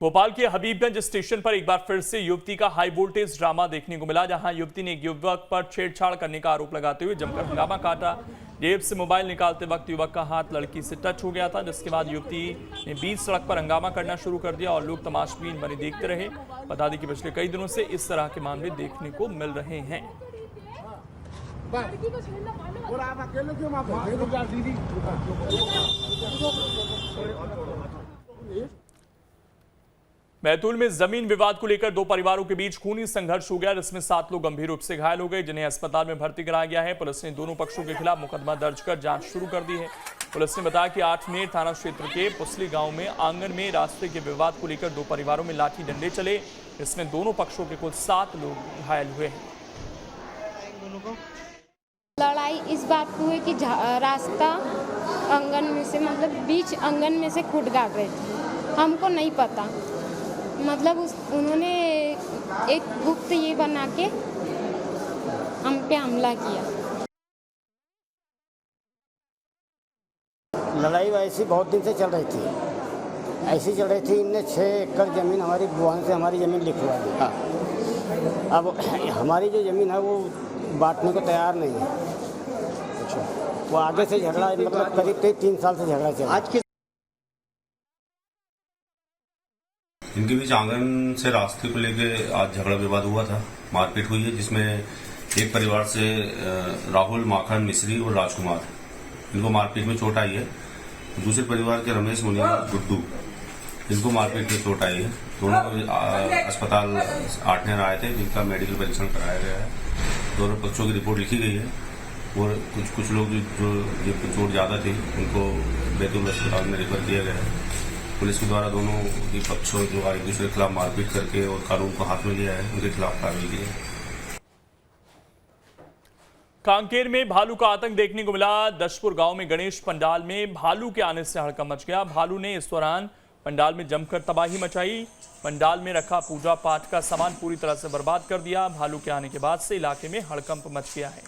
भोपाल के हबीबगंज स्टेशन पर एक बार फिर से युवती का हाई वोल्टेज ड्रामा देखने को मिला, जहां युवती ने एक युवक पर छेड़छाड़ करने का आरोप लगाते हुए जमकर हंगामा काटा। जेब से मोबाइल निकालते वक्त युवक का हाथ लड़की से टच हो गया था, जिसके बाद युवती ने बीच सड़क पर हंगामा करना शुरू कर दिया और लोग तमाशबीन बने देखते रहे। बता दें कि पिछले कई दिनों से इस तरह के मामले देखने को मिल रहे हैं। बैतूल में जमीन विवाद को लेकर दो परिवारों के बीच खूनी संघर्ष हो गया, जिसमें 7 लोग गंभीर रूप से घायल हो गए, जिन्हें अस्पताल में भर्ती कराया गया है। पुलिस ने दोनों पक्षों के खिलाफ मुकदमा दर्ज कर जांच शुरू कर दी है। पुलिस ने बताया कि आठनेर थाना क्षेत्र के पुसली गांव में आंगन में रास्ते के विवाद को लेकर दो परिवारों में लाठी डंडे चले। इसमें दोनों पक्षों के कुल 7 लोग घायल हुए हैं। लड़ाई इस बात की हुई कि रास्ता आंगन में से मतलब बीच आंगन में से खुद गाड़ रहे थे, हमको नहीं पता। मतलब उन्होंने एक गुप्त ये बना के हम पे हमला किया। लड़ाई ऐसी बहुत दिन से चल रही थी, ऐसी चल रही थी। इनने 6 एकड़ ज़मीन हमारी बुआन से हमारी ज़मीन लिखवा दी। अब हमारी जो ज़मीन है वो बांटने को तैयार नहीं है। अच्छा, वो आगे से झगड़ा मतलब करीब 3 साल से झगड़ा चला। आज के इनके बीच आंगन से रास्ते को लेके आज झगड़ा विवाद हुआ था, मारपीट हुई है, जिसमें एक परिवार से राहुल, माखन, मिश्री और राजकुमार, इनको मारपीट में चोट आई है। दूसरे परिवार के रमेश, मुनिया, गुड्डू, इनको मारपीट में चोट आई है। दोनों अस्पताल आठनेर आए थे, जिनका मेडिकल परीक्षण कराया गया है। दोनों पक्षों की रिपोर्ट लिखी गई है और कुछ लोग जो चोट ज्यादा थी उनको बैतूल अस्पताल में रेफर किया गया है। पुलिस के द्वारा दोनों ही पक्षों जो एक दूसरे के खिलाफ मारपीट करके और कानून को हाथ में लिया है, उनके खिलाफ कार्रवाई की है। कांकेर में भालू का आतंक देखने को मिला। दशपुर गांव में गणेश पंडाल में भालू के आने से हड़कंप मच गया। भालू ने इस दौरान पंडाल में जमकर तबाही मचाई। पंडाल में रखा पूजा पाठ का सामान पूरी तरह से बर्बाद कर दिया। भालू के आने के बाद से इलाके में हड़कंप मच गया है।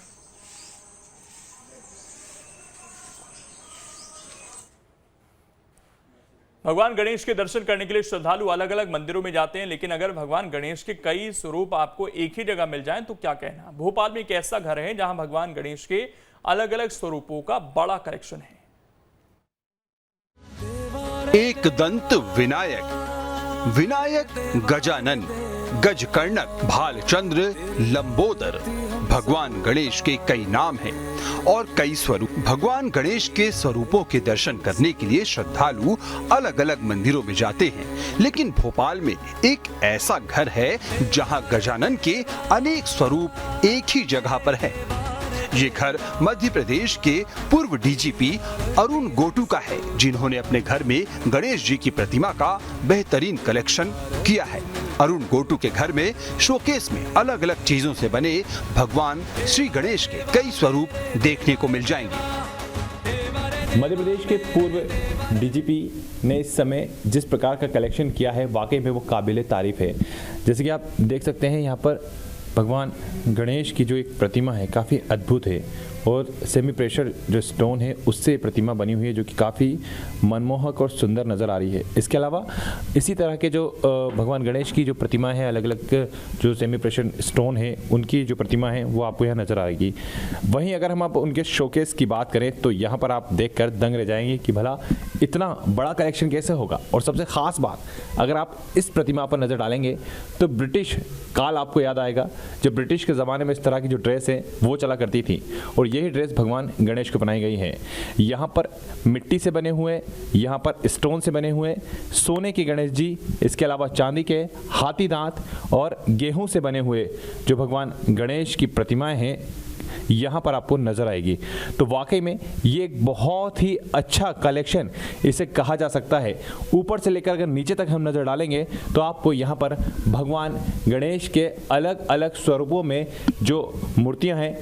भगवान गणेश के दर्शन करने के लिए श्रद्धालु अलग अलग मंदिरों में जाते हैं, लेकिन अगर भगवान गणेश के कई स्वरूप आपको एक ही जगह मिल जाएं तो क्या कहना। भोपाल में एक ऐसा घर है जहां भगवान गणेश के अलग अलग स्वरूपों का बड़ा कलेक्शन है। एक दंत विनायक, विनायक गजानन, गजकर्णक, भालचंद्र, लंबोदर। भगवान गणेश के कई नाम हैं और कई स्वरूप। भगवान गणेश के स्वरूपों के दर्शन करने के लिए श्रद्धालु अलग अलग मंदिरों में जाते हैं, लेकिन भोपाल में एक ऐसा घर है जहां गजानन के अनेक स्वरूप एक ही जगह पर है। ये घर मध्य प्रदेश के पूर्व डीजीपी अरुण गोटू का है, जिन्होंने अपने घर में गणेश जी की प्रतिमा का बेहतरीन कलेक्शन किया है। अरुण गोटू के घर में शोकेस में अलग अलग चीजों से बने भगवान श्री गणेश के कई स्वरूप देखने को मिल जाएंगे। मध्य प्रदेश के पूर्व डीजीपी ने इस समय जिस प्रकार का कलेक्शन किया है, वाकई में वो काबिले तारीफ है। जैसे कि आप देख सकते हैं, यहाँ पर भगवान गणेश की जो एक प्रतिमा है काफ़ी अद्भुत है और सेमी प्रेशर जो स्टोन है उससे प्रतिमा बनी हुई है, जो कि काफ़ी मनमोहक और सुंदर नज़र आ रही है। इसके अलावा इसी तरह के जो भगवान गणेश की जो प्रतिमा है, अलग अलग जो सेमी प्रेशर स्टोन है उनकी जो प्रतिमा है वो आपको यहाँ नज़र आएगी। वहीं अगर हम आप उनके शोकेस की बात करें तो यहाँ पर आप देख कर दंग रह जाएंगे कि भला इतना बड़ा कलेक्शन कैसे होगा। और सबसे ख़ास बात, अगर आप इस प्रतिमा पर नज़र डालेंगे तो ब्रिटिश काल आपको याद आएगा, जब ब्रिटिश के ज़माने में इस तरह की जो ड्रेस है वो चला करती थी और यही ड्रेस भगवान गणेश को बनाई गई है। यहाँ पर मिट्टी से बने हुए, यहाँ पर स्टोन से बने हुए सोने के गणेश जी, इसके अलावा चांदी के, हाथी दांत और गेहूं से बने हुए जो भगवान गणेश की प्रतिमाएं हैं यहाँ पर आपको नजर आएगी। तो वाकई में ये एक बहुत ही अच्छा कलेक्शन इसे कहा जा सकता है। ऊपर से लेकर अगर नीचे तक हम नजर डालेंगे तो आपको यहाँ पर भगवान गणेश के अलग अलग स्वरूपों में जो मूर्तियाँ हैं